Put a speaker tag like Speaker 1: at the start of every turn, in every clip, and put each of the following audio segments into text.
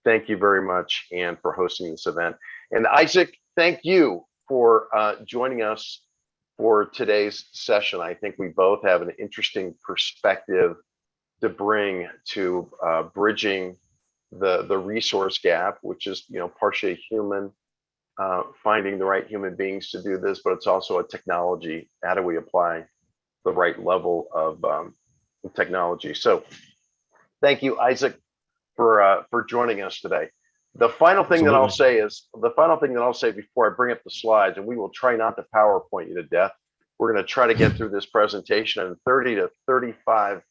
Speaker 1: thank you very much, Anne, for hosting this event. And Isaac, thank you for joining us for today's session. I think we both have an interesting perspective to bring to bridging the resource gap, which is partially human, finding the right human beings to do this, but it's also a technology. How do we apply the right level of technology? So thank you, Isaac, for joining us today. The final thing that I'll say before I bring up the slides, and we will try not to PowerPoint you to death. We're going to try to get through this presentation in 30 to 35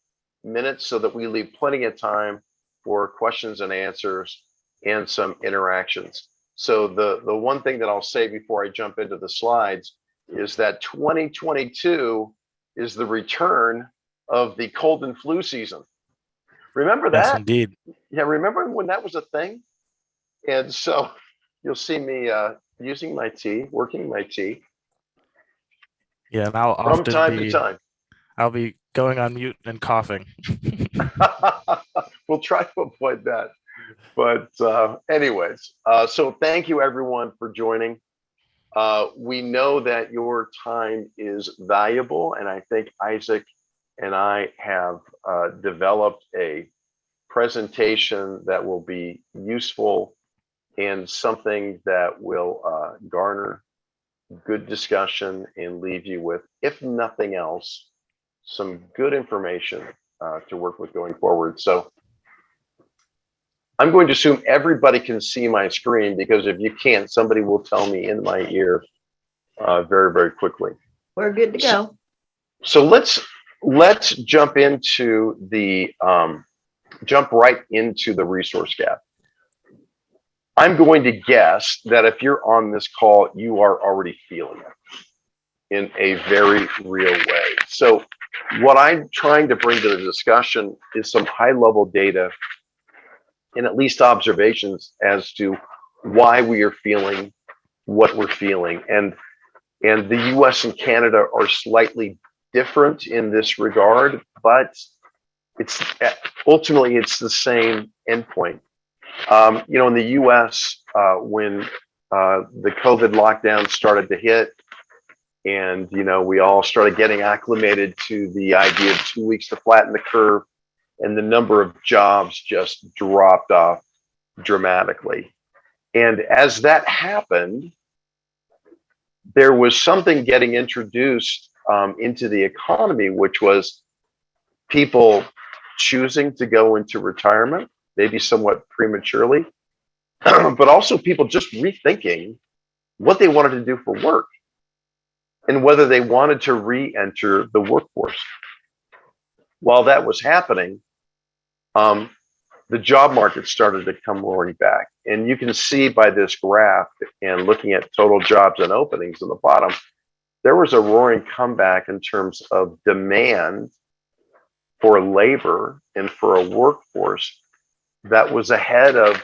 Speaker 1: minutes so that we leave plenty of time for questions and answers and some interactions. So the one thing that I'll say before I jump into the slides is that 2022 is the return of the cold and flu season. Remember that?
Speaker 2: Yes, indeed.
Speaker 1: Yeah, remember when that was a thing? And so you'll see me using my tea, working my tea.
Speaker 2: Yeah, and I'll
Speaker 1: from
Speaker 2: often
Speaker 1: time to time.
Speaker 2: I'll be going on mute and coughing.
Speaker 1: We'll try to avoid that. But anyways, so thank you everyone for joining. We know that your time is valuable, and I think Isaac and I have developed a presentation that will be useful and something that will garner good discussion and leave you with, if nothing else, some good information to work with going forward. So I'm going to assume everybody can see my screen, because if you can't, somebody will tell me in my ear very, very quickly.
Speaker 3: We're good to go.
Speaker 1: So let's jump into the jump right into the resource gap. I'm going to guess that if you're on this call, you are already feeling it in a very real way. So what I'm trying to bring to the discussion is some high-level data and at least observations as to why we are feeling what we're feeling. And the US and Canada are slightly different in this regard, but it's ultimately it's the same endpoint. In the US, when the COVID lockdown started to hit, and we all started getting acclimated to the idea of 2 weeks to flatten the curve, and the number of jobs just dropped off dramatically. And as that happened, there was something getting introduced into the economy, which was people choosing to go into retirement, maybe somewhat prematurely, but also people just rethinking what they wanted to do for work and whether they wanted to re-enter the workforce. While that was happening, the job market started to come roaring back. And you can see by this graph and looking at total jobs and openings in the bottom, there was a roaring comeback in terms of demand for labor and for a workforce that was ahead of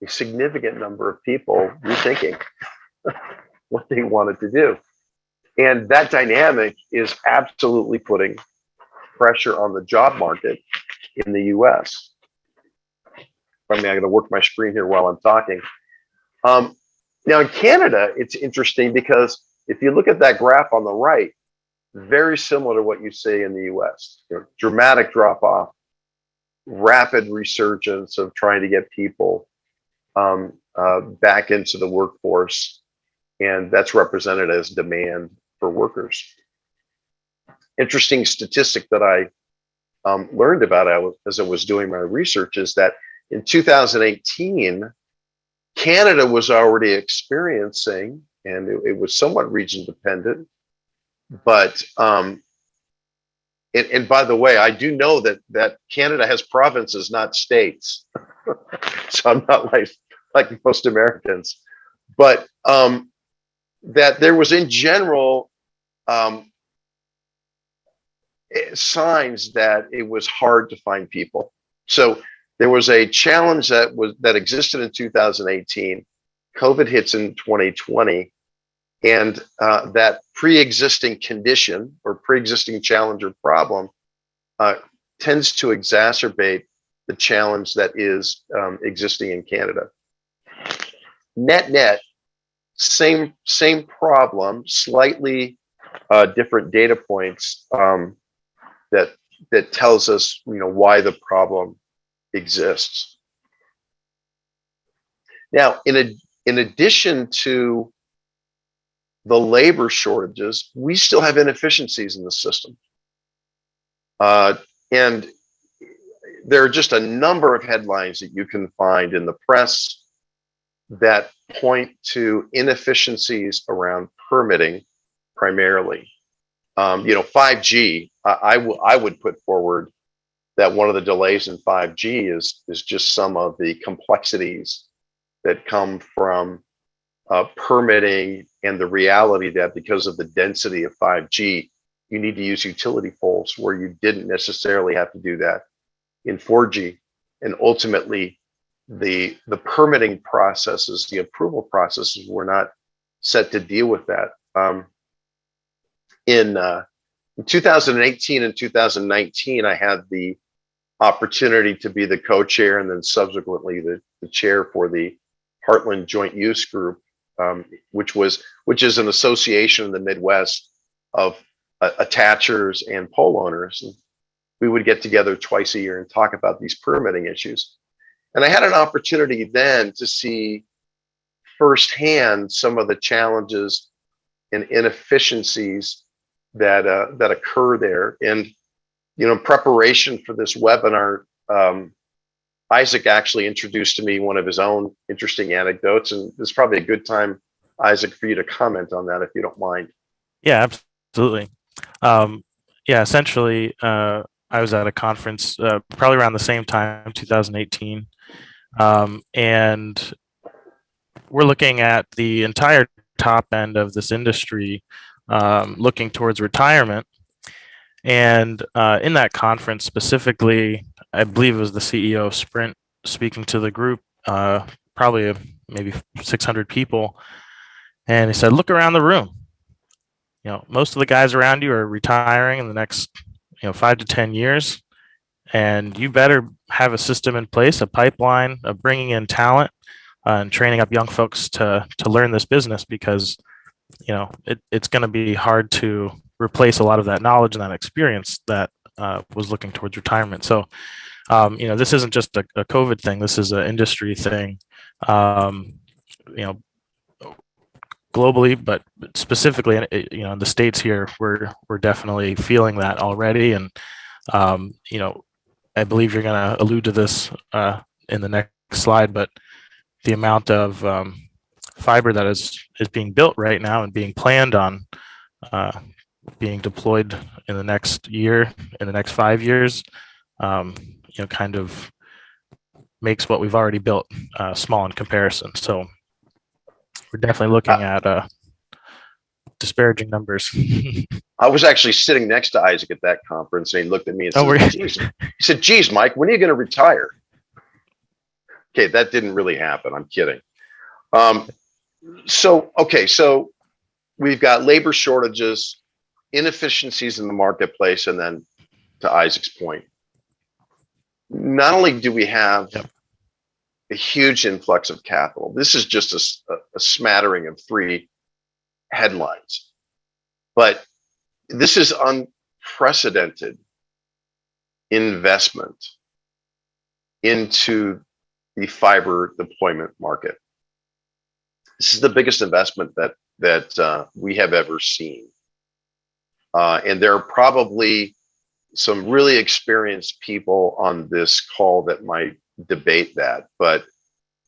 Speaker 1: a significant number of people rethinking what they wanted to do. And that dynamic is absolutely putting pressure on the job market in the US. I mean, I'm going to work my screen here while I'm talking. Now in Canada, it's interesting because if you look at that graph on the right, very similar to what you see in the US. Dramatic drop off, rapid resurgence of trying to get people back into the workforce, and that's represented as demand for workers. Interesting statistic that I learned about as I was doing my research is that in 2018, Canada was already experiencing, and it was somewhat region dependent, but and by the way, I do know that Canada has provinces, not states. So I'm not like most Americans, but that there was in general signs that it was hard to find people. So there was a challenge that existed in 2018. COVID hits in 2020, and that pre-existing condition or pre-existing challenge or problem tends to exacerbate the challenge that is existing in Canada. Net, same problem, slightly different data points that tells us, why the problem exists. Now, in addition to the labor shortages, we still have inefficiencies in the system. And there are just a number of headlines that you can find in the press that point to inefficiencies around permitting primarily. 5G, I would put forward that one of the delays in 5G is just some of the complexities that come from permitting, and the reality that because of the density of 5G, you need to use utility poles where you didn't necessarily have to do that in 4G. And ultimately, the permitting processes, the approval processes were not set to deal with that. In 2018 and 2019, I had the opportunity to be the co-chair and then subsequently the chair for the Heartland Joint Use Group, which is an association in the Midwest of attachers and pole owners. And we would get together twice a year and talk about these permitting issues. And I had an opportunity then to see firsthand some of the challenges and inefficiencies that occur there. And in preparation for this webinar, Isaac actually introduced to me one of his own interesting anecdotes, and it's probably a good time, Isaac, for you to comment on that if you don't mind.
Speaker 2: Yeah, absolutely. Essentially, I was at a conference probably around the same time, 2018, and we're looking at the entire top end of this industry looking towards retirement. And in that conference specifically, I believe it was the CEO of Sprint speaking to the group, probably maybe 600 people. And he said, look around the room. Most of the guys around you are retiring in the next 5 to 10 years. And you better have a system in place, a pipeline of bringing in talent and training up young folks to learn this business, because it's going to be hard to replace a lot of that knowledge and that experience that was looking towards retirement. So, this isn't just a COVID thing. This is an industry thing, globally, but specifically, in the States here, we're definitely feeling that already. And, I believe you're going to allude to this in the next slide, but the amount of fiber that is being built right now and being planned on being deployed in the next year, in the next 5 years, kind of makes what we've already built small in comparison. So we're definitely looking at disparaging numbers.
Speaker 1: I was actually sitting next to Isaac at that conference, and he looked at me and said, geez, Mike, when are you going to retire? Okay, that didn't really happen. I'm kidding. So we've got labor shortages, inefficiencies in the marketplace, and then to Isaac's point, not only do we have a huge influx of capital, this is just a smattering of 3 headlines, but this is unprecedented investment into the fiber deployment market. This is the biggest investment that we have ever seen. And there are probably some really experienced people on this call that might debate that, but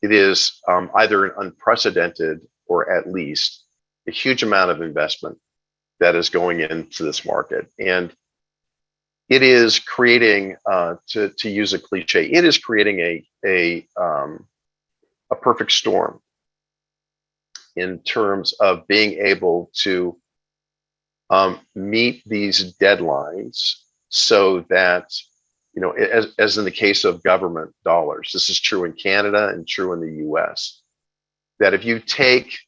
Speaker 1: it is either an unprecedented or at least a huge amount of investment that is going into this market. And it is creating, to use a cliche, it is creating a perfect storm in terms of being able to meet these deadlines, so that, as in the case of government dollars, this is true in Canada and true in the US, that if you take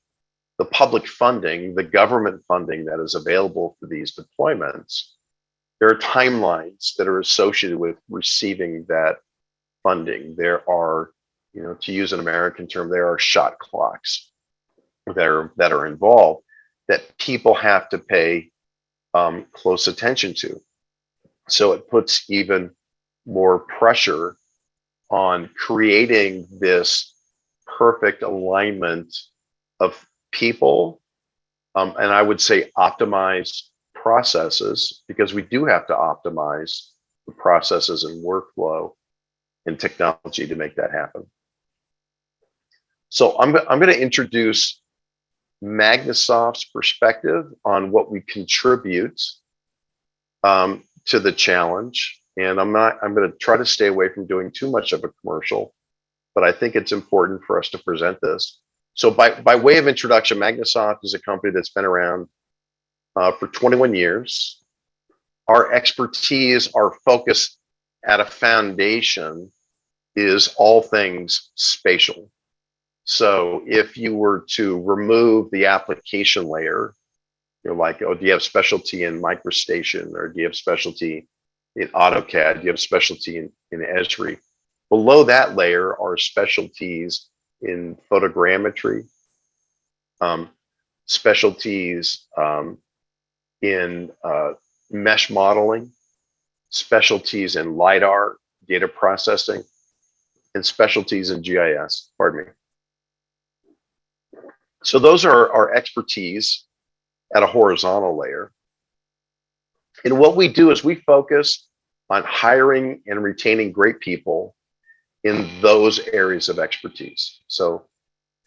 Speaker 1: the public funding, the government funding that is available for these deployments, there are timelines that are associated with receiving that funding. There are, to use an American term, there are shot clocks that are involved that people have to pay close attention to. So it puts even more pressure on creating this perfect alignment of people, and I would say optimized processes, because we do have to optimize the processes and workflow and technology to make that happen. So I'm going to introduce Magnasoft's perspective on what we contribute to the challenge. And I'm going to try to stay away from doing too much of a commercial, but I think it's important for us to present this. So by way of introduction, Magnasoft is a company that's been around for 21 years. Our expertise, our focus at a foundation is all things spatial. So if you were to remove the application layer, you're like, oh, do you have specialty in MicroStation, or do you have specialty in AutoCAD? Do you have specialty in Esri? Below that layer are specialties in photogrammetry, specialties in mesh modeling, specialties in LiDAR, data processing, and specialties in GIS, pardon me. So those are our expertise at a horizontal layer. And what we do is we focus on hiring and retaining great people in those areas of expertise. So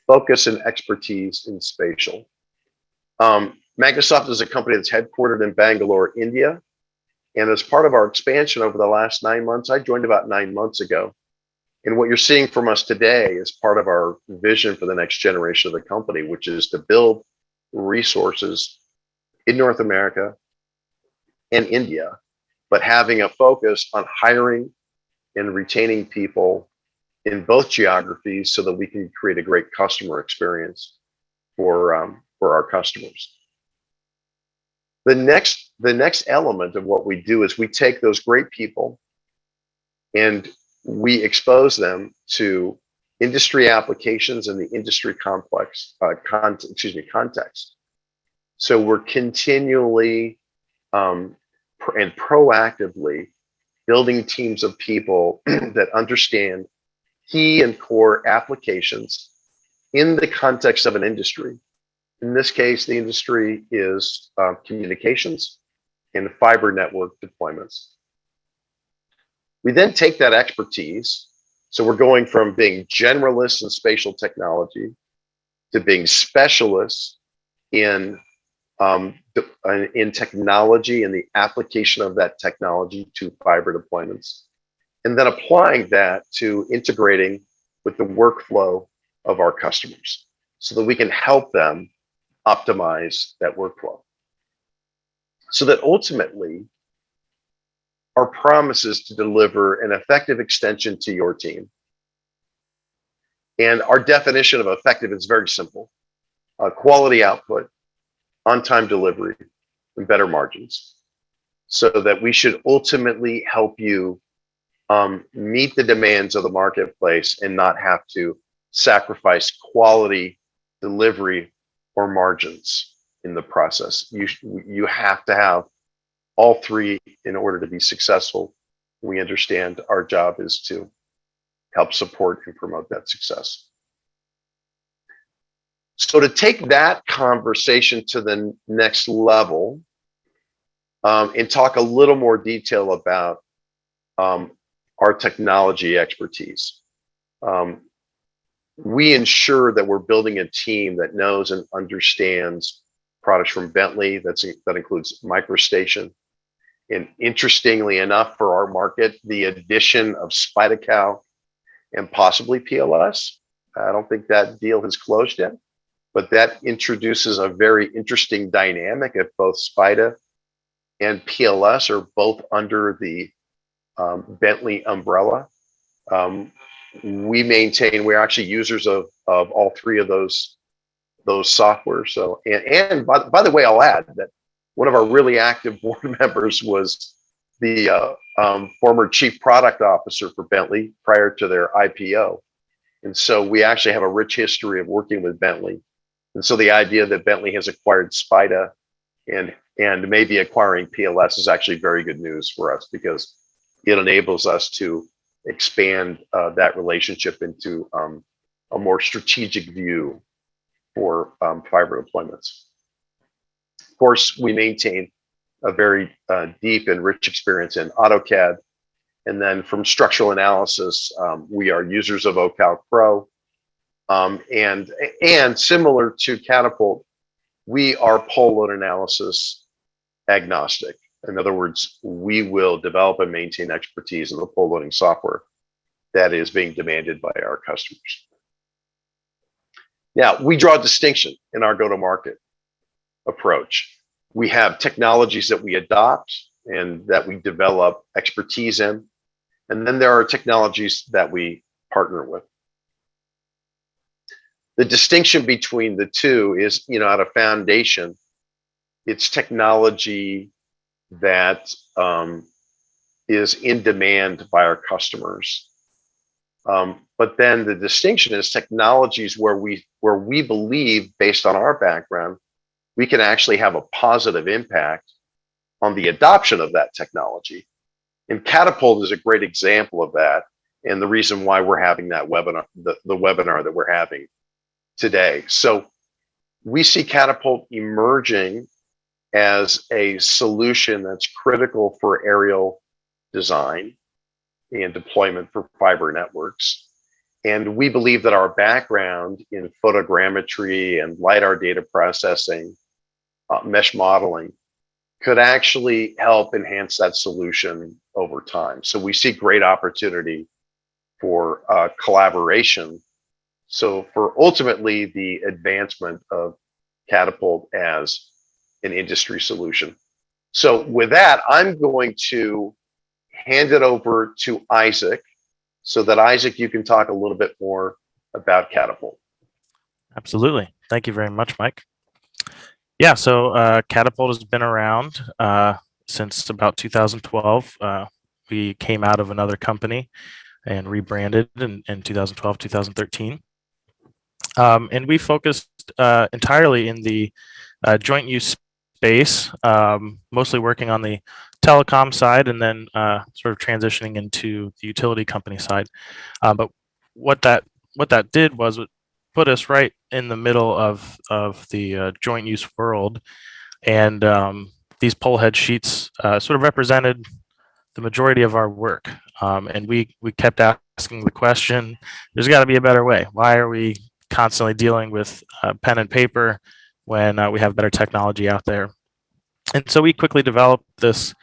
Speaker 1: focus and expertise in spatial. Magnasoft is a company that's headquartered in Bangalore, India. And as part of our expansion over the last 9 months, I joined about 9 months ago. And what you're seeing from us today is part of our vision for the next generation of the company, which is to build resources in North America and India, but having a focus on hiring and retaining people in both geographies so that we can create a great customer experience for our customers. The next element of what we do is we take those great people and we expose them to industry applications and the industry context. So we're continually and proactively building teams of people that understand key and core applications in the context of an industry. In this case, the industry is communications and fiber network deployments. We then take that expertise. So we're going from being generalists in spatial technology to being specialists in technology and the application of that technology to fiber deployments, and then applying that to integrating with the workflow of our customers so that we can help them optimize that workflow. So that ultimately, our promise is to deliver an effective extension to your team. And our definition of effective is very simple: quality output, on-time delivery, and better margins, so that we should ultimately help you meet the demands of the marketplace and not have to sacrifice quality, delivery, or margins in the process. You have to have all three in order to be successful. We understand our job is to help support and promote that success. So to take that conversation to the next level and talk a little more detail about our technology expertise, we ensure that we're building a team that knows and understands products from Bentley. That includes MicroStation. And interestingly enough, for our market, the addition of Spydecal and possibly PLS. I don't think that deal has closed yet, but that introduces a very interesting dynamic if both Spyde and PLS are both under the Bentley umbrella. We're actually users of all three of those software. So, and by the way, I'll add that one of our really active board members was former chief product officer for Bentley prior to their IPO. And so we actually have a rich history of working with Bentley. And so the idea that Bentley has acquired Spida and maybe acquiring PLS is actually very good news for us, because it enables us to expand that relationship into a more strategic view for fiber deployments. Of course, we maintain a very deep and rich experience in AutoCAD. And then from structural analysis, we are users of Catapult Pro. And similar to Catapult, we are pole load analysis agnostic. In other words, we will develop and maintain expertise in the pole loading software that is being demanded by our customers. Now, we draw a distinction in our go-to-market approach. We have technologies that we adopt and that we develop expertise in. And then there are technologies that we partner with. The distinction between the two is, at a foundation, it's technology that is in demand by our customers. But then the distinction is technologies where we believe, based on our background, we can actually have a positive impact on the adoption of that technology. And Catapult is a great example of that, and the reason why we're having that webinar, the webinar that we're having today. So we see Catapult emerging as a solution that's critical for aerial design and deployment for fiber networks. And we believe that our background in photogrammetry and LiDAR data processing, mesh modeling, could actually help enhance that solution over time. So we see great opportunity for collaboration. So for ultimately the advancement of Catapult as an industry solution. So with that, I'm going to hand it over to Isaac, so that Isaac, you can talk a little bit more about Catapult.
Speaker 2: Absolutely. Thank you very much, Mike. Yeah, so Catapult has been around since about 2012. We came out of another company and rebranded in 2012, 2013. And we focused entirely in the joint use space, mostly working on the telecom side, and then sort of transitioning into the utility company side. But what that did was it put us right in the middle of the joint use world, and these pole head sheets sort of represented the majority of our work. And we kept asking the question, there's got to be a better way. Why are we constantly dealing with pen and paper when we have better technology out there? And so we quickly developed this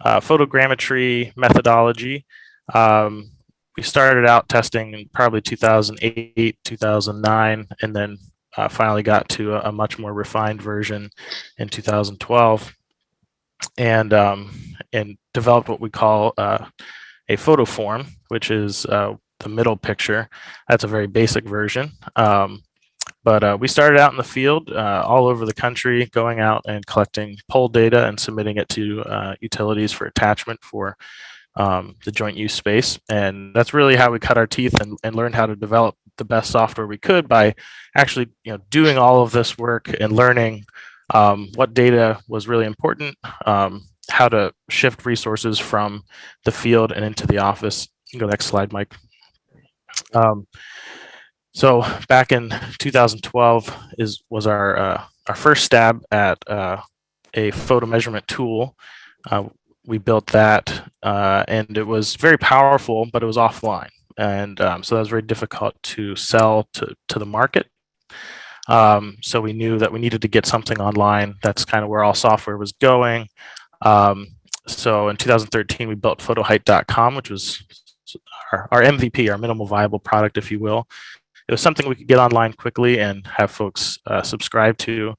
Speaker 2: photogrammetry methodology. We started out testing in probably 2008, 2009, and then finally got to a much more refined version in 2012, and developed what we call a photo form, which is the middle picture. That's a very basic version. But we started out in the field all over the country, going out and collecting pole data and submitting it to utilities for attachment for the joint use space. And that's really how we cut our teeth and learned how to develop the best software we could, by actually doing all of this work and learning what data was really important, how to shift resources from the field and into the office. You can go next slide, Mike. So back in 2012 was our first stab at a photo measurement tool. We built that, and it was very powerful, but it was offline, and so that was very difficult to sell to the market. So we knew that we needed to get something online. That's kind of where all software was going. So in 2013, we built Photoheight.com, which was our MVP, our minimal viable product, if you will. It was something we could get online quickly and have folks subscribe to.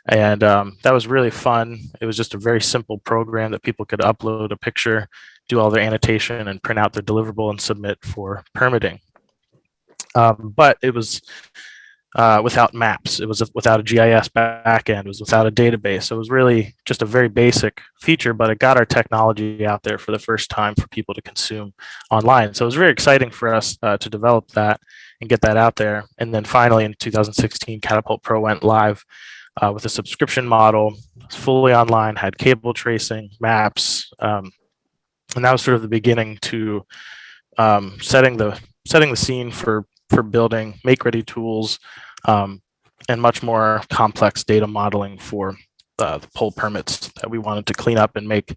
Speaker 2: And that was really fun. It was just a very simple program that people could upload a picture, do all their annotation, and print out their deliverable and submit for permitting. But it was without maps. It was without a GIS backend. It was without a database. So it was really just a very basic feature, but it got our technology out there for the first time for people to consume online. So it was very exciting for us to develop that and get that out there. And then finally in 2016, Catapult Pro went live with a subscription model, fully online, had cable tracing, maps, and that was sort of the beginning to setting the scene for building make-ready tools and much more complex data modeling for the pole permits that we wanted to clean up and make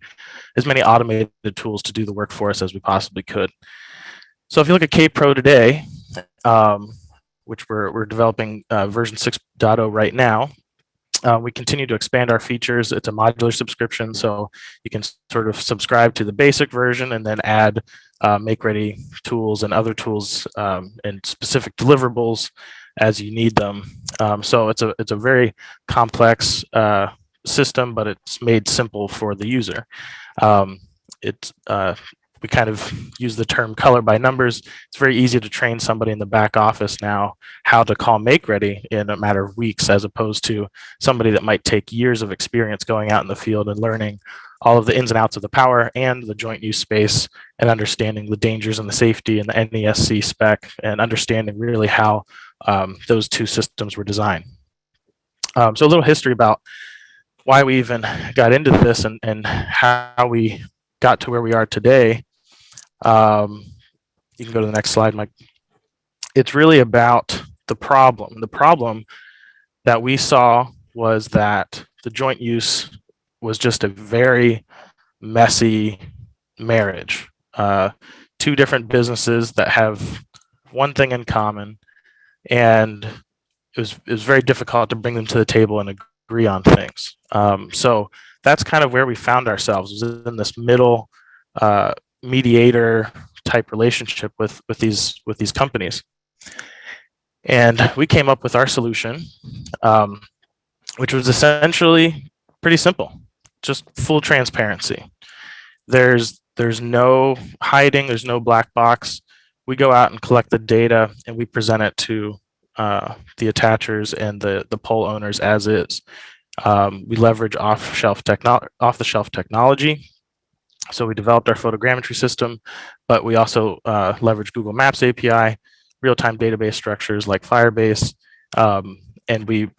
Speaker 2: as many automated tools to do the work for us as we possibly could. So if you look at K-Pro today, which we're developing version 6.0 right now, we continue to expand our features. It's a modular subscription, so you can sort of subscribe to the basic version and then add make-ready tools and other tools and specific deliverables as you need them. So it's a very complex system, but it's made simple for the user. We kind of use the term color by numbers. It's very easy to train somebody in the back office now how to call make ready in a matter of weeks, as opposed to somebody that might take years of experience going out in the field and learning all of the ins and outs of the power and the joint use space and understanding the dangers and the safety and the NESC spec and understanding really how those two systems were designed. So a little history about why we even got into this and how we got to where we are today. You can go to the next slide, Mike. It's really about the problem. The problem that we saw was that the joint use was just a very messy marriage. Two different businesses that have one thing in common, and it was very difficult to bring them to the table and agree on things. So that's kind of where we found ourselves, was in this middle mediator type relationship with these companies. And we came up with our solution, which was essentially pretty simple, just full transparency. There's no hiding, there's no black box. We go out and collect the data and we present it to the attachers and the pole owners as is. We leverage off-the-shelf technology. So we developed our photogrammetry system, but we also leverage Google Maps API, real-time database structures like Firebase, and we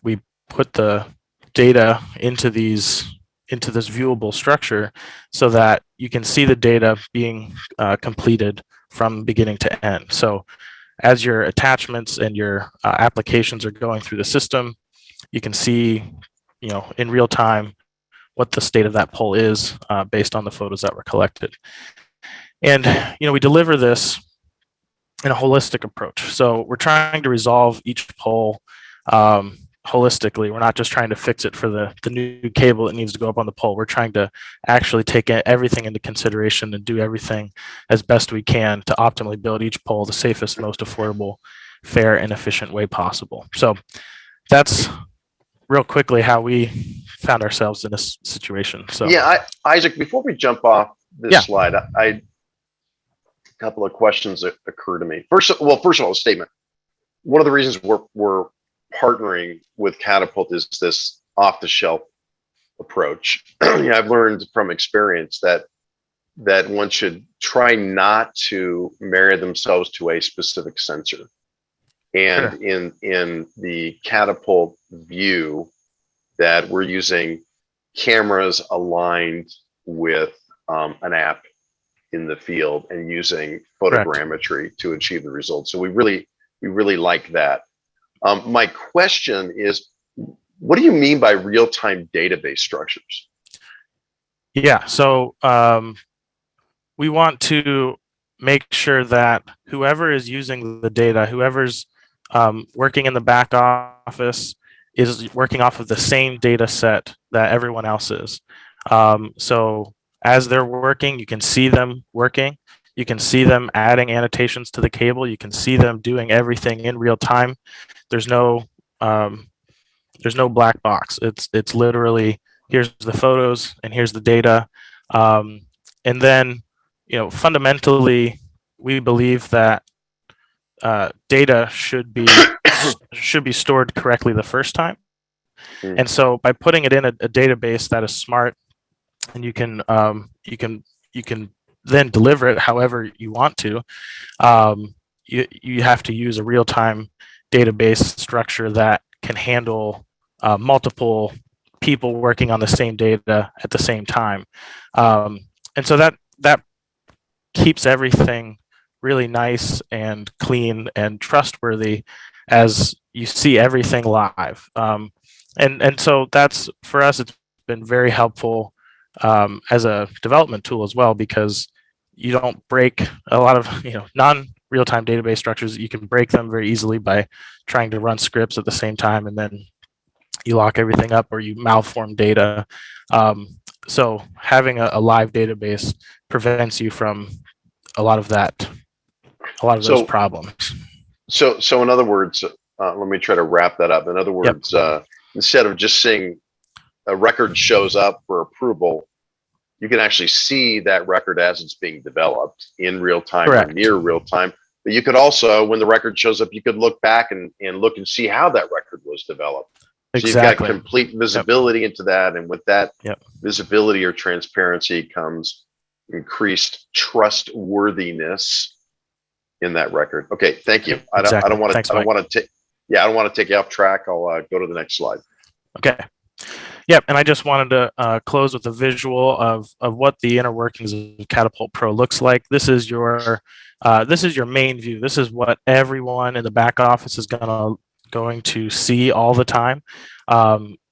Speaker 2: put the data into this viewable structure so that you can see the data being completed from beginning to end. So as your attachments and your applications are going through the system, you can see, in real time what the state of that pole is based on the photos that were collected. And, we deliver this in a holistic approach. So we're trying to resolve each pole holistically. We're not just trying to fix it for the new cable that needs to go up on the pole. We're trying to actually take everything into consideration and do everything as best we can to optimally build each pole the safest, most affordable, fair, and efficient way possible. So that's real quickly how we found ourselves in this situation. So
Speaker 1: yeah, Isaac, before we jump off this slide, a couple of questions that occur to me. First of all, a statement. One of the reasons we're partnering with Catapult is this off-the-shelf approach. I've learned from experience that one should try not to marry themselves to a specific sensor. And sure. in the Catapult view, that we're using cameras aligned with an app in the field and using photogrammetry to achieve the results. So we really like that. My question is, what do you mean by real-time database structures?
Speaker 2: Yeah, so we want to make sure that whoever is using the data, whoever's working in the back office, is working off of the same data set that everyone else is. So as they're working, you can see them working. You can see them adding annotations to the cable. You can see them doing everything in real time. There's no black box. It's literally, here's the photos and here's the data. And then, fundamentally, we believe that data should be should be stored correctly the first time.
Speaker 1: Mm.
Speaker 2: And so by putting it in a database that is smart, and you can then deliver it however you want to, you have to use a real-time database structure that can handle multiple people working on the same data at the same time. And so that keeps everything really nice and clean and trustworthy as you see everything live. And so that's, for us, it's been very helpful as a development tool as well, because you don't break a lot of non real-time database structures. You can break them very easily by trying to run scripts at the same time, and then you lock everything up or you malform data. So having a live database prevents you from a lot of those
Speaker 1: So,
Speaker 2: problems.
Speaker 1: so in other words, let me try to wrap that up. In other words, instead of just seeing a record shows up for approval, you can actually see that record as it's being developed in real time or near real time. But you could also, when the record shows up, you could look back and look and see how that record was developed. So you've got complete visibility into that. And with that visibility or transparency comes increased trustworthiness in that record. Okay, thank you. I don't want to take you off track. I'll go to the next slide.
Speaker 2: Okay. Yep, and I just wanted to close with a visual of what the inner workings of Catapult Pro looks like. This is your main view. This is what everyone in the back office is going to see all the time.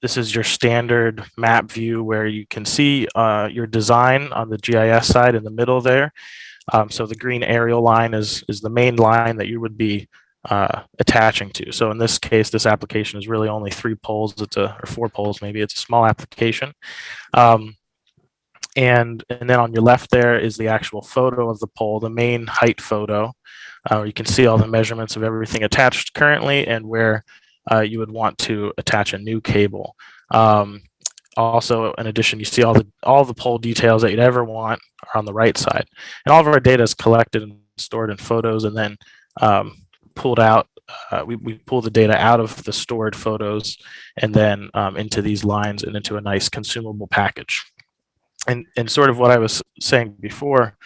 Speaker 2: This is your standard map view where you can see your design on the GIS side in the middle there. So the green aerial line is the main line that you would be attaching to. So in this case, this application is really only 3 poles. Or 4 poles, maybe. It's a small application. And then on your left there is the actual photo of the pole, the main height photo. You can see all the measurements of everything attached currently and where you would want to attach a new cable. Also, in addition, you see all the pole details that you'd ever want are on the right side. And all of our data is collected and stored in photos and then pulled out. We pull the data out of the stored photos and then into these lines and into a nice consumable package. And sort of what I was saying before,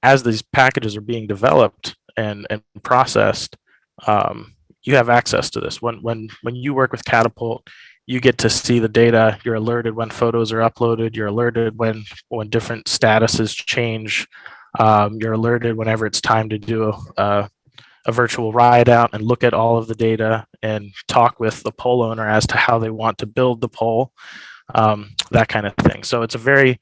Speaker 2: as these packages are being developed and processed, you have access to this. When you work with Catapult, you get to see the data. You're alerted when photos are uploaded. You're alerted when different statuses change. You're alerted whenever it's time to do a virtual ride out and look at all of the data and talk with the pole owner as to how they want to build the pole, that kind of thing. So it's a very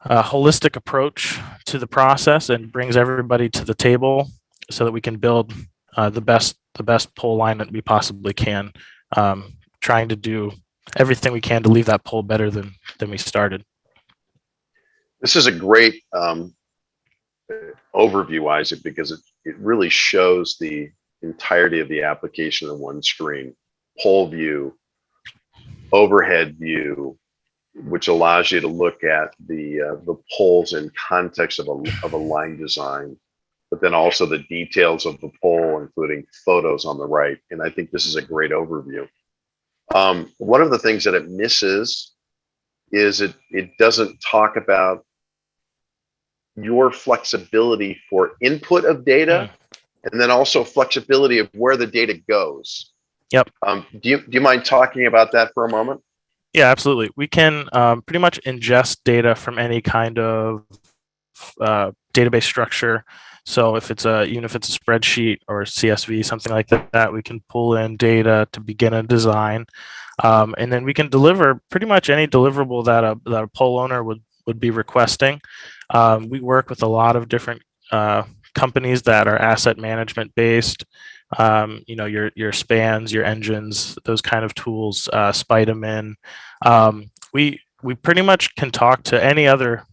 Speaker 2: holistic approach to the process and brings everybody to the table so that we can build the best pole line that we possibly can, trying to do everything we can to leave that pole better than we started.
Speaker 1: This is a great overview, Isaac, because it really shows the entirety of the application in one screen. Pole view, overhead view, which allows you to look at the poles in context of a line design, but then also the details of the pole, including photos on the right. And I think this is a great overview. One of the things that it misses is it doesn't talk about your flexibility for input of data and then also flexibility of where the data goes.
Speaker 2: Yep.
Speaker 1: Do you mind talking about that for a moment?
Speaker 2: Yeah, absolutely. We can pretty much ingest data from any kind of database structure. So if it's even if it's a spreadsheet or CSV, something like that, we can pull in data to begin a design, and then we can deliver pretty much any deliverable that a pole owner would be requesting. We work with a lot of different companies that are asset management based. Your spans, your engines, those kind of tools, Spiderman. We pretty much can talk to any other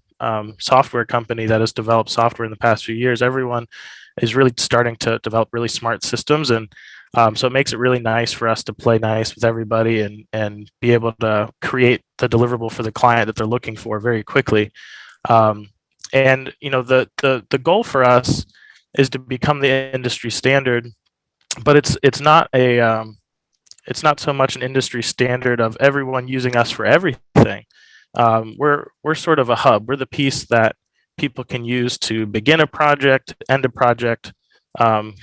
Speaker 2: software company that has developed software in the past few years. Everyone is really starting to develop really smart systems, and so it makes it really nice for us to play nice with everybody and be able to create the deliverable for the client that they're looking for very quickly. And the goal for us is to become the industry standard but it's not so much an industry standard of everyone using us for everything. We're sort of a hub. We're the piece that people can use to begin a project, end a project,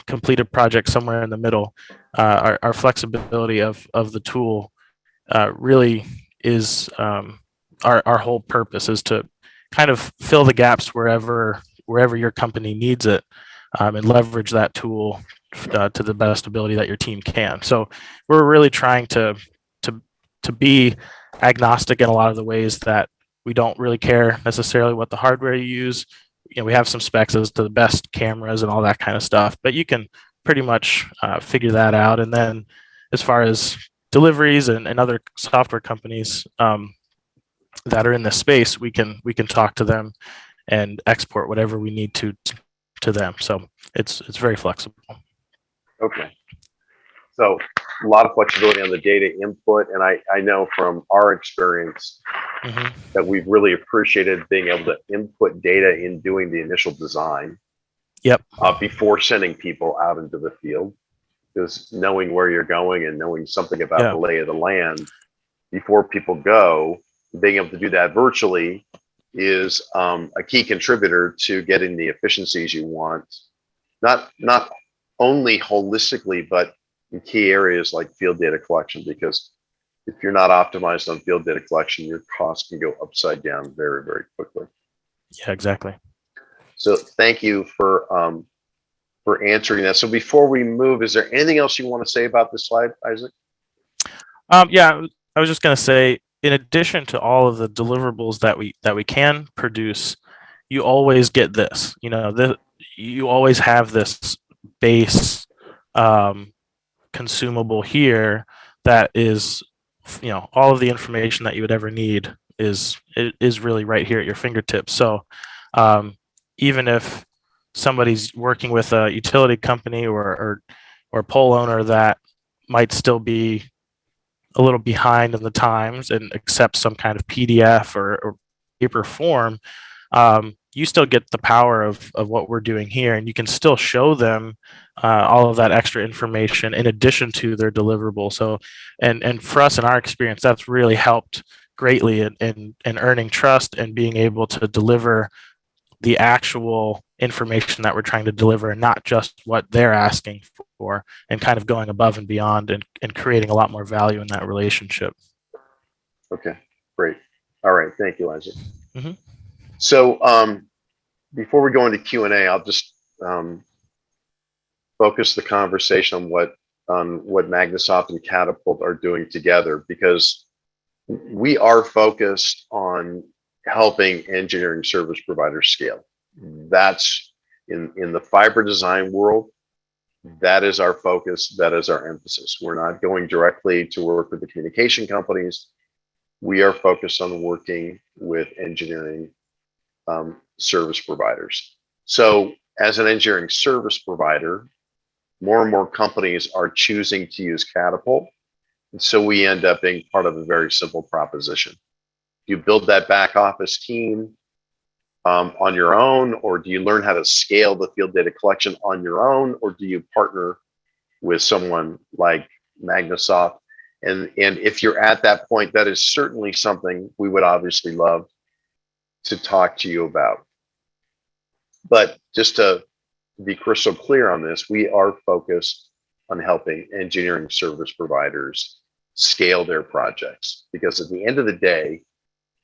Speaker 2: complete a project somewhere in the middle. Our flexibility of the tool really is our whole purpose is to kind of fill the gaps wherever your company needs it, and leverage that tool to the best ability that your team can. So we're really trying to to be agnostic in a lot of the ways that we don't really care necessarily what the hardware you use. We have some specs as to the best cameras and all that kind of stuff, but you can pretty much figure that out. And then as far as deliveries and other software companies that are in this space, we can talk to them and export whatever we need to them. So it's very flexible.
Speaker 1: Okay. So a lot of flexibility on the data input. And I know from our experience that we've really appreciated being able to input data in doing the initial design.
Speaker 2: Yep.
Speaker 1: Before sending people out into the field, because knowing where you're going and knowing something about the lay of the land before people go, being able to do that virtually is a key contributor to getting the efficiencies you want, not only holistically, but in key areas like field data collection, because if you're not optimized on field data collection, your costs can go upside down very, very quickly.
Speaker 2: Yeah, exactly.
Speaker 1: So thank you for answering that. So before we move, is there anything else you want to say about this slide, Isaac?
Speaker 2: Yeah, I was just going to say, in addition to all of the deliverables that we can produce, you always get this. You always have this base consumable here that is, all of the information that you would ever need is really right here at your fingertips. So even if somebody's working with a utility company or pole owner that might still be a little behind in the times and accept some kind of PDF or paper form, you still get the power of what we're doing here, and you can still show them all of that extra information in addition to their deliverable. So, and for us in our experience, that's really helped greatly in earning trust and being able to deliver the actual information that we're trying to deliver and not just what they're asking for, and kind of going above and beyond and creating a lot more value in that relationship.
Speaker 1: Okay, great. All right, thank you, Isaac.
Speaker 2: Mm-hmm.
Speaker 1: So before we go into Q&A, I'll just focus the conversation on what Magnasoft and Catapult are doing together, because we are focused on helping engineering service providers scale. That's in the fiber design world. That is our focus. That is our emphasis. We're not going directly to work with the communication companies. We are focused on working with engineering service providers. So as an engineering service provider, more and more companies are choosing to use Catapult. And so we end up being part of a very simple proposition. You build that back office team on your own, or do you learn how to scale the field data collection on your own, or do you partner with someone like Magnasoft? And if you're at that point, that is certainly something we would obviously love to talk to you about. But just to be crystal clear on this, we are focused on helping engineering service providers scale their projects, because at the end of the day,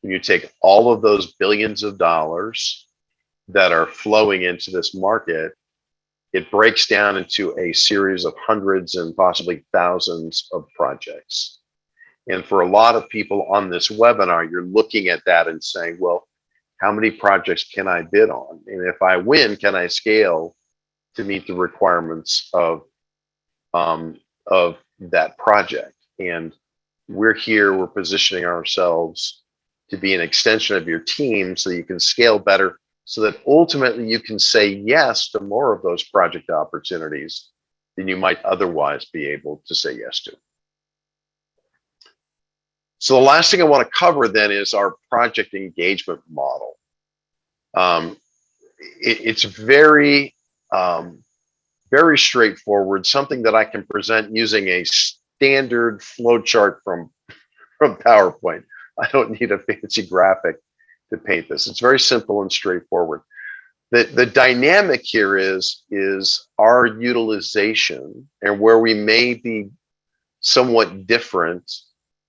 Speaker 1: when you take all of those billions of dollars that are flowing into this market, it breaks down into a series of hundreds and possibly thousands of projects. And for a lot of people on this webinar, you're looking at that and saying, well, how many projects can I bid on? And if I win, can I scale to meet the requirements of that project? And we're positioning ourselves to be an extension of your team so that you can scale better, so that ultimately you can say yes to more of those project opportunities than you might otherwise be able to say yes to. So the last thing I want to cover then is our project engagement model. It's very very straightforward, something that I can present using a standard flow chart from PowerPoint. I don't need a fancy graphic to paint this. It's very simple and straightforward. The dynamic here is our utilization, and where we may be somewhat different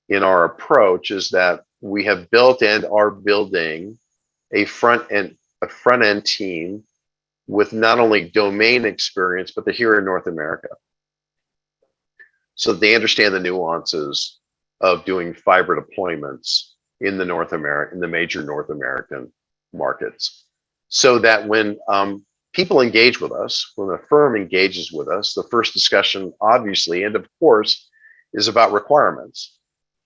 Speaker 1: in our approach is that we have built and are building a front end team with not only domain experience, but they're here in North America. So they understand the nuances of doing fiber deployments in the major North American markets. So that when people engage with us, when a firm engages with us, the first discussion, obviously, and of course, is about requirements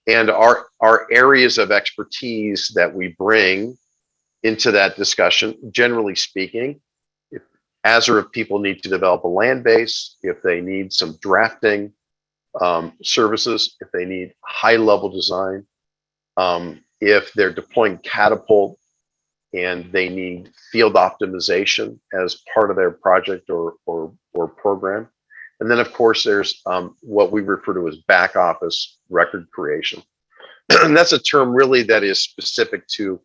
Speaker 1: and our areas of expertise that we bring into that discussion. Generally speaking, as or if people need to develop a land base, if they need some drafting services, if they need high-level design, if they're deploying Catapult and they need field optimization as part of their project or program. And then, of course, there's what we refer to as back office record creation. And that's a term really that is specific to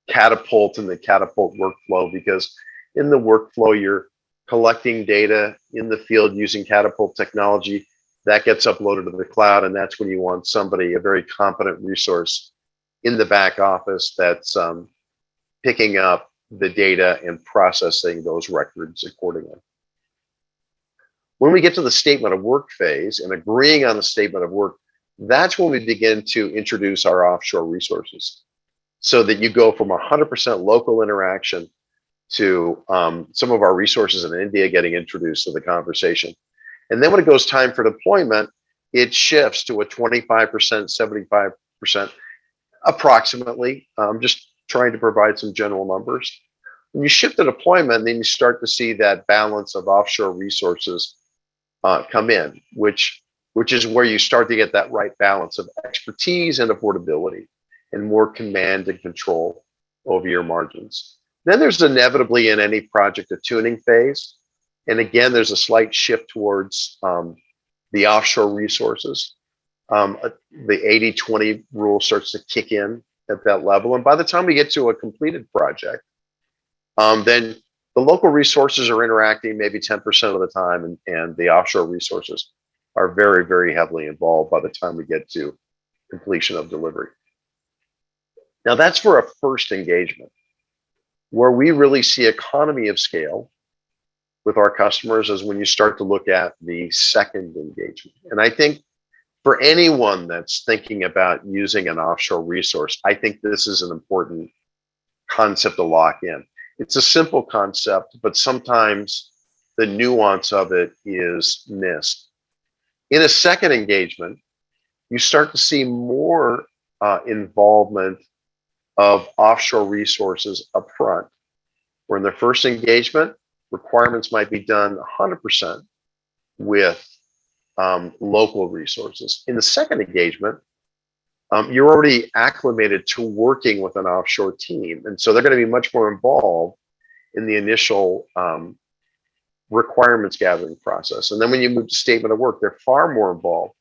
Speaker 1: Catapult and the Catapult workflow, because in the workflow, you're collecting data in the field using Catapult technology. That gets uploaded to the cloud, and that's when you want somebody, a very competent resource in the back office that's picking up the data and processing those records accordingly. When we get to the statement of work phase and agreeing on the statement of work, that's when we begin to introduce our offshore resources, so that you go from 100% local interaction to some of our resources in India getting introduced to the conversation. And then when it goes time for deployment, it shifts to a 25%, 75%, approximately. I'm just trying to provide some general numbers. When you shift to deployment, then you start to see that balance of offshore resources come in, which is where you start to get that right balance of expertise and affordability and more command and control over your margins. Then there's inevitably in any project a tuning phase. And again, there's a slight shift towards the offshore resources. The 80-20 rule starts to kick in at that level. And by the time we get to a completed project, then the local resources are interacting maybe 10% of the time, and the offshore resources are very, very heavily involved by the time we get to completion of delivery. Now that's for a first engagement. Where we really see economy of scale with our customers is when you start to look at the second engagement. And I think for anyone that's thinking about using an offshore resource, I think this is an important concept to lock in. It's a simple concept, but sometimes the nuance of it is missed. In a second engagement, you start to see more involvement of offshore resources up front. Where in the first engagement, requirements might be done 100% with local resources. In the second engagement, you're already acclimated to working with an offshore team. And so they're going to be much more involved in the initial requirements gathering process. And then when you move to statement of work, they're far more involved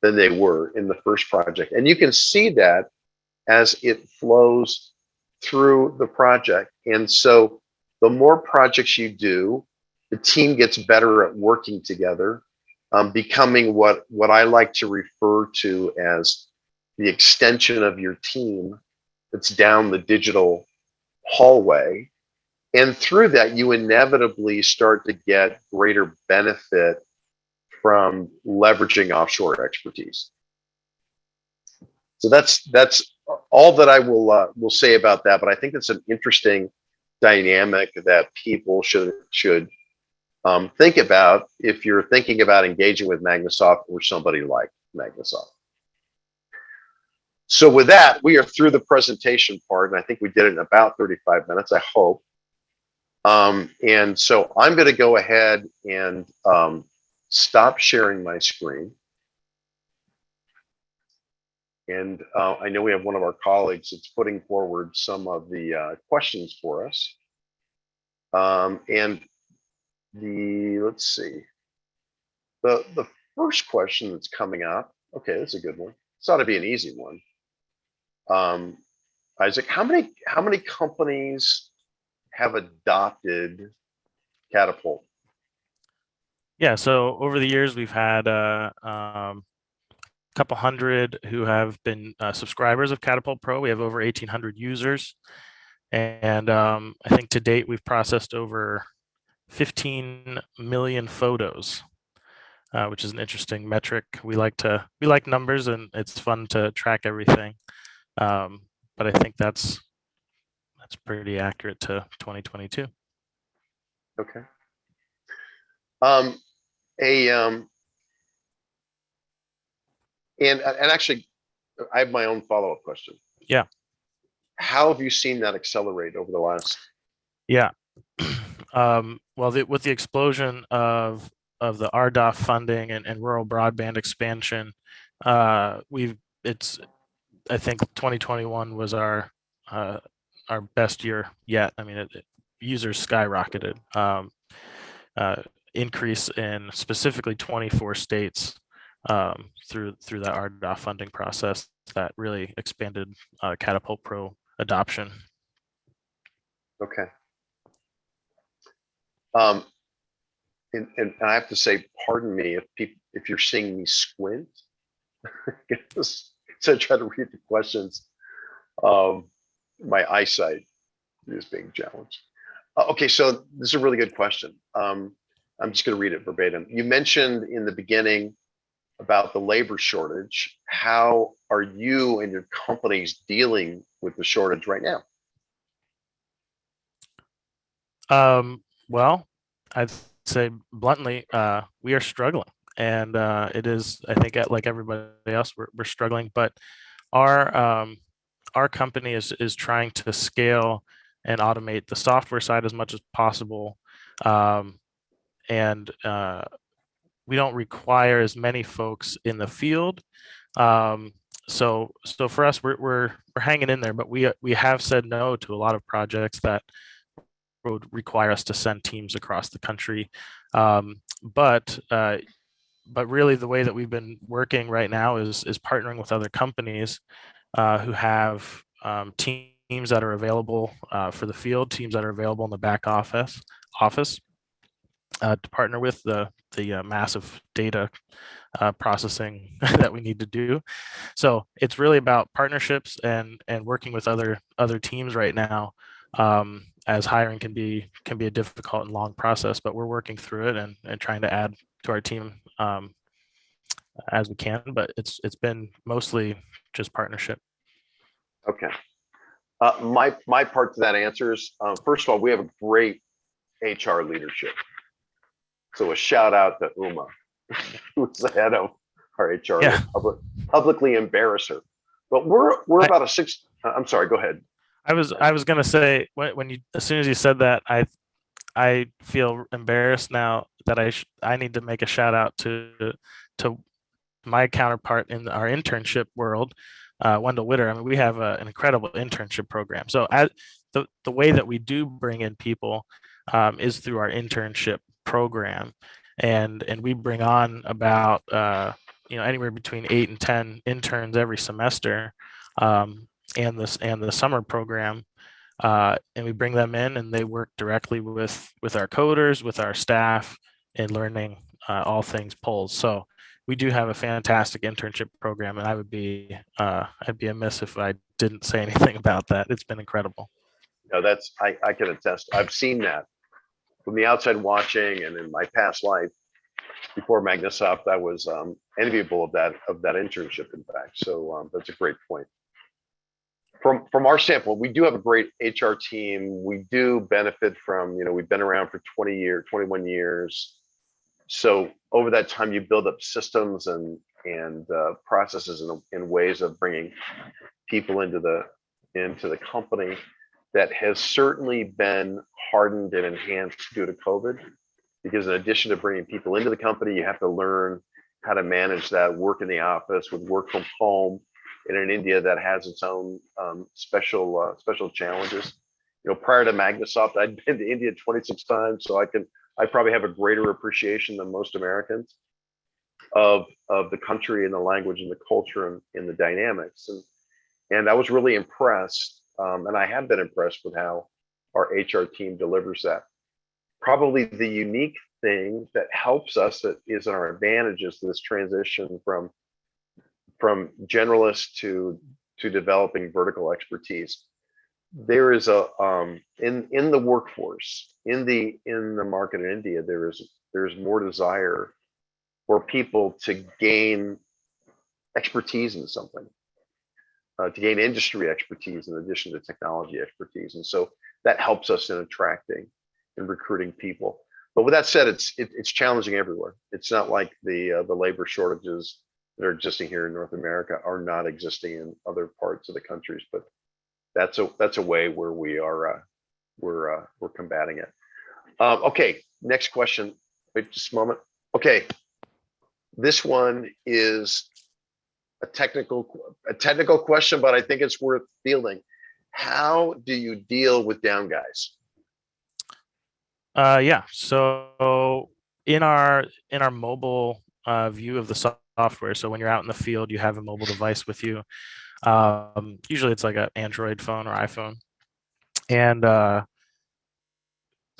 Speaker 1: than they were in the first project. And you can see that as it flows through the project. And so the more projects you do, the team gets better at working together, becoming what I like to refer to as the extension of your team that's down the digital hallway. And through that, you inevitably start to get greater benefit from leveraging offshore expertise. So that's all that I will say about that. But I think it's an interesting dynamic that people should think about if you're thinking about engaging with Magnasoft or somebody like Magnasoft. So with that, we are through the presentation part, and I think we did it in about 35 minutes, I hope. And so I'm going to go ahead and stop sharing my screen. And I know we have one of our colleagues that's putting forward some of the questions for us. And let's see. The first question that's coming up. Okay, that's a good one. This ought to be an easy one. Isaac, how many companies have adopted Catapult?
Speaker 2: Yeah, so over the years, we've had couple hundred who have been subscribers of Catapult Pro. We have over 1,800 users. And I think to date, we've processed over 15 million photos, which is an interesting metric. We like numbers, and it's fun to track everything. But I think that's pretty accurate to 2022.
Speaker 1: Okay. A and actually, I have my own follow-up question.
Speaker 2: Yeah.
Speaker 1: How have you seen that accelerate over the last?
Speaker 2: Yeah. Well, with the explosion of the RDOF funding and rural broadband expansion, I think 2021 was our best year yet. I mean, users skyrocketed. Increase in specifically 24 states through that RDOF funding process that really expanded Catapult Pro adoption.
Speaker 1: Okay. And I have to say, pardon me if you're seeing me squint. So I try to read the questions. My eyesight is being challenged. Okay, so this is a really good question. I'm just going to read it verbatim. You mentioned in the beginning about the labor shortage. How are you and your companies dealing with the shortage right now?
Speaker 2: Well, I'd say bluntly, we are struggling, and it is, I think, like everybody else, we're struggling. But our company is trying to scale and automate the software side as much as possible, and we don't require as many folks in the field. So for us, we're hanging in there, but we have said no to a lot of projects that would require us to send teams across the country. But really, the way that we've been working right now is partnering with other companies who have teams that are available for the field, teams that are available in the back office to partner with the massive data processing that we need to do. So it's really about partnerships and working with other teams right now, as hiring can be a difficult and long process, but we're working through it and trying to add to our team as we can. But it's been mostly just partnership.
Speaker 1: Okay. My part to that answer is, first of all, we have a great HR leadership. So a shout out to Uma, who's the head of our HR.
Speaker 2: Yeah.
Speaker 1: Publicly embarrass her. But we're about a six. I'm sorry. Go ahead.
Speaker 2: I was gonna say, when you, as soon as you said that, I feel embarrassed now that I need to make a shout out to my counterpart in our internship world, Wendell Witter. I mean, we have an incredible internship program. So the way that we do bring in people is through our internship program, and we bring on about anywhere between 8 and 10 interns every semester, and the summer program. And we bring them in, and they work directly with our coders, with our staff, in learning all things polls. So we do have a fantastic internship program, and I'd be amiss if I didn't say anything about that. It's been incredible.
Speaker 1: No, I can attest. I've seen that from the outside watching, and in my past life before Magnasoft, I was enviable of that internship. In fact, so that's a great point. From our standpoint, we do have a great HR team. We do benefit from, we've been around for 21 years. So over that time, you build up systems and processes in ways of bringing people into the company that has certainly been hardened and enhanced due to COVID. Because in addition to bringing people into the company, you have to learn how to manage that, work in the office with work from home in an India that has its own special challenges. prior to Magnasoft, I'd been to India 26 times, so I probably have a greater appreciation than most Americans of the country and the language and the culture and the dynamics. And I was really impressed, and I have been impressed with how our HR team delivers that. Probably the unique thing that helps us, that is our advantage, is this transition from generalist to developing vertical expertise. There is a in the workforce, in the market in India, there's more desire for people to gain expertise in something, to gain industry expertise in addition to technology expertise, and so that helps us in attracting and recruiting people. But with that said, it's challenging everywhere. It's not like the labor shortages that are existing here in North America are not existing in other parts of the countries, but that's a way where we're combating it. Okay, next question. Wait just a moment. Okay, this one is a technical question, but I think it's worth fielding. How do you deal with down guys?
Speaker 2: Yeah. So in our mobile view of the software, so when you're out in the field, you have a mobile device with you. Usually it's like an Android phone or iPhone. And the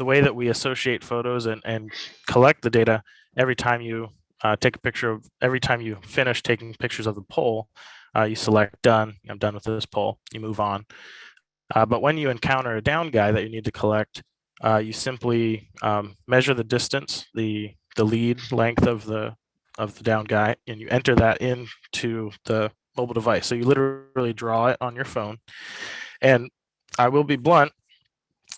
Speaker 2: way that we associate photos and collect the data, every time you take a picture of, every time you finish taking pictures of the pole, you select done. I'm done with this pole. You move on. But when you encounter a down guy that you need to collect, you simply measure the distance, the lead length of the down guy, and you enter that into the mobile device. So you literally draw it on your phone. And I will be blunt.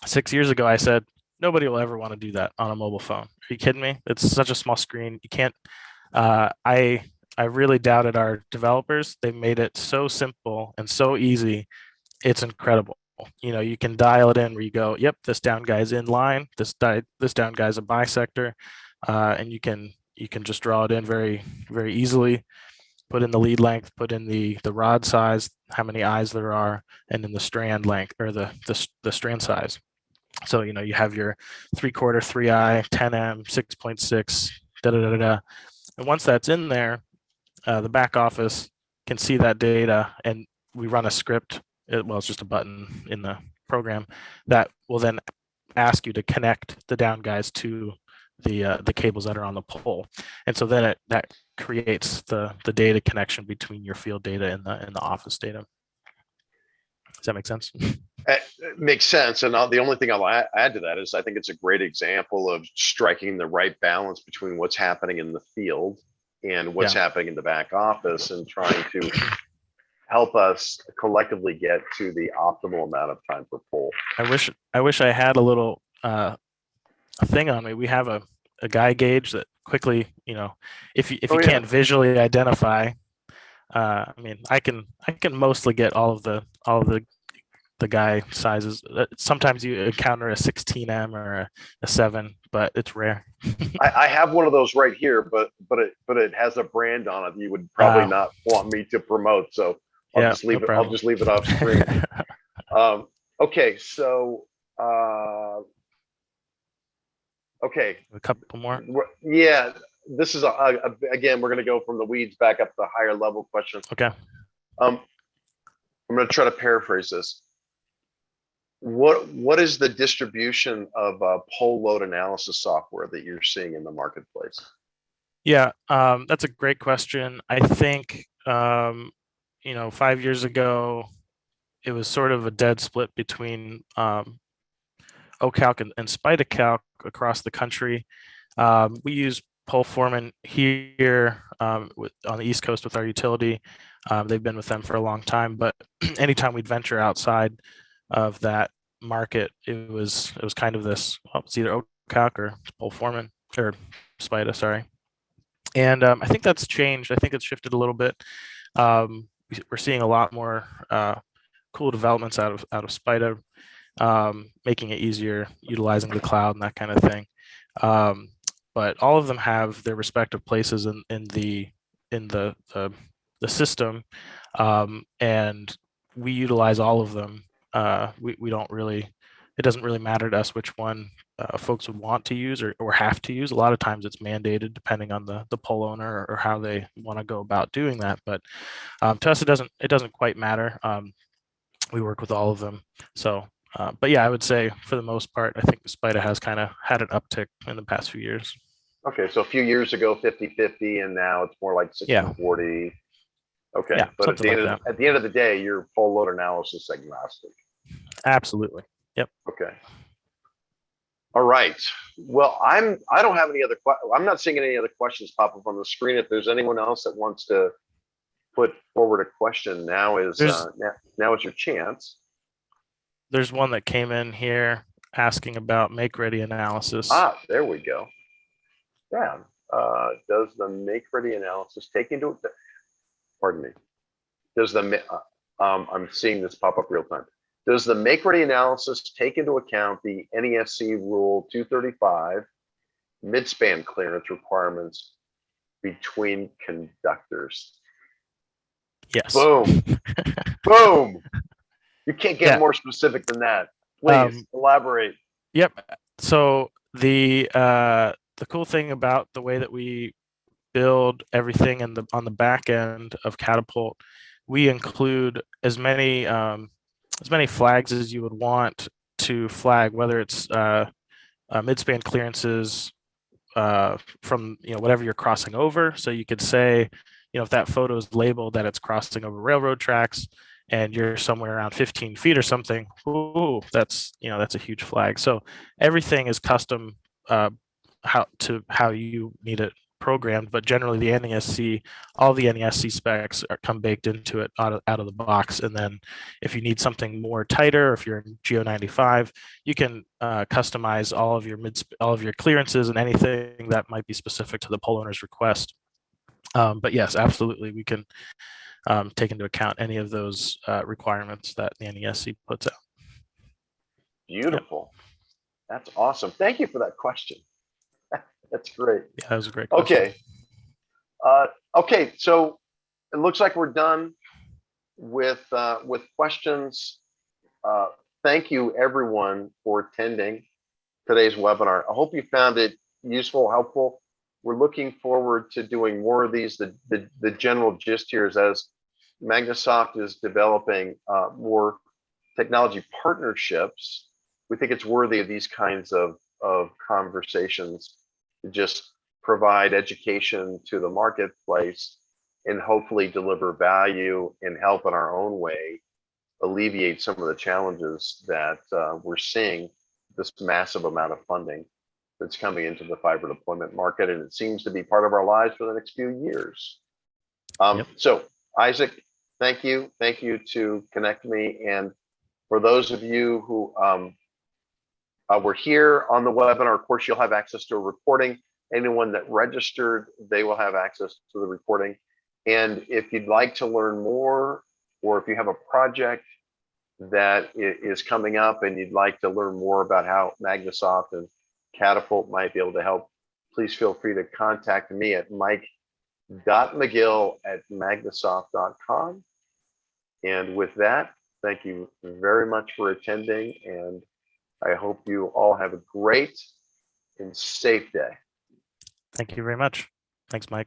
Speaker 2: 6 years ago, I said nobody will ever want to do that on a mobile phone. Are you kidding me? It's such a small screen. You can't. I really doubted our developers. They made it so simple and so easy. It's incredible. You can dial it in where you go, yep, this down guy's in line, this down guy's a bisector, and you can just draw it in very, very easily. Put in the lead length, put in the rod size, how many eyes there are, and then the strand length, or the strand size. So you have your 3/4, 3i, 10M, 6.6, da da da da. And once that's in there, the back office can see that data, and we run a script. Well, it's just a button in the program that will then ask you to connect the down guys to the cables that are on the pole, and so then that creates the data connection between your field data and the office data. Does that make sense?
Speaker 1: It makes sense. And the only thing I'll add to that is I think it's a great example of striking the right balance between what's happening in the field and what's happening in the back office, and trying to help us collectively get to the optimal amount of time per pole.
Speaker 2: I wish I had a little thing on me. We have a guy gauge that quickly, if you can't visually identify, I mean, I can mostly get all of the guy sizes. Sometimes you encounter a 16M or a 7, but it's rare.
Speaker 1: I have one of those right here, but it has a brand on it you would probably not want me to promote, so I'll just leave it. I'll just leave it off screen. Okay, so okay,
Speaker 2: a couple more.
Speaker 1: Yeah, this is again, we're going to go from the weeds back up to the higher level question.
Speaker 2: Okay.
Speaker 1: I'm going to try to paraphrase this. What is the distribution of pole load analysis software that you're seeing in the marketplace?
Speaker 2: Yeah, that's a great question. I think 5 years ago, it was sort of a dead split between OCalc and SpitaCalc across the country. We use Poleforeman here on the East Coast with our utility. They've been with them for a long time, but anytime we'd venture outside of that market, it was kind of this, it's either OCalc or Poleforeman or Spita, sorry. And I think that's changed. I think it's shifted a little bit. We're seeing a lot more cool developments out of Spita, making it easier, utilizing the cloud and that kind of thing. But all of them have their respective places in the system, and we utilize all of them. We don't really it doesn't really matter to us which one folks would want to use or have to use. A lot of times it's mandated depending on the pole owner or how they want to go about doing that. But to us, it doesn't quite matter. We work with all of them. So, but yeah, I would say for the most part, I think the Spida has kind of had an uptick in the past few years.
Speaker 1: Okay, so a few years ago, 50-50, and now it's more like 60-40. Okay,
Speaker 2: Yeah,
Speaker 1: but at the end of the day, you're full load analysis agnostic.
Speaker 2: Absolutely. Yep.
Speaker 1: Okay. All right. Well, I don't have any other. I'm not seeing any other questions pop up on the screen. If there's anyone else that wants to put forward a question, now is your chance.
Speaker 2: There's one that came in here asking about make-ready analysis.
Speaker 1: Ah, there we go. Yeah. Does the make-ready analysis take into? Pardon me. Does the I'm seeing this pop up real time. Does the make-ready analysis take into account the NESC Rule 235 midspan clearance requirements between conductors?
Speaker 2: Yes.
Speaker 1: Boom. Boom. You can't get more specific than that. Please elaborate.
Speaker 2: Yep. So the cool thing about the way that we build everything on the back end of Catapult, we include as many flags as you would want to flag, whether it's midspan clearances from whatever you're crossing over. So you could say, if that photo is labeled that it's crossing over railroad tracks and you're somewhere around 15 feet or something, ooh, that's a huge flag. So everything is custom how you need it programmed, but generally all the NESC specs come baked into it out of the box. And then if you need something more tighter, if you're in Geo 95, you can customize all of your clearances and anything that might be specific to the pole owner's request. But yes, absolutely, we can take into account any of those requirements that the NESC puts out.
Speaker 1: Beautiful. Yep. That's awesome. Thank you for that question. That's great.
Speaker 2: Yeah, that was a great question.
Speaker 1: Okay. Okay, so it looks like we're done with questions. Thank you everyone for attending today's webinar. I hope you found it useful, helpful. We're looking forward to doing more of these. The general gist here is as Magnasoft is developing more technology partnerships, we think it's worthy of these kinds of conversations to just provide education to the marketplace and hopefully deliver value and help in our own way alleviate some of the challenges that we're seeing, this massive amount of funding that's coming into the fiber deployment market, and it seems to be part of our lives for the next few years. So Isaac, thank you to connect me, and for those of you who were here on the webinar, of course, you'll have access to a recording. Anyone that registered, they will have access to the recording. And if you'd like to learn more, or if you have a project that is coming up and you'd like to learn more about how Magnasoft and Catapult might be able to help, please feel free to contact me at mike.mcgill@magnasoft.com. And with that, thank you very much for attending, and I hope you all have a great and safe day.
Speaker 2: Thank you very much. Thanks, Mike.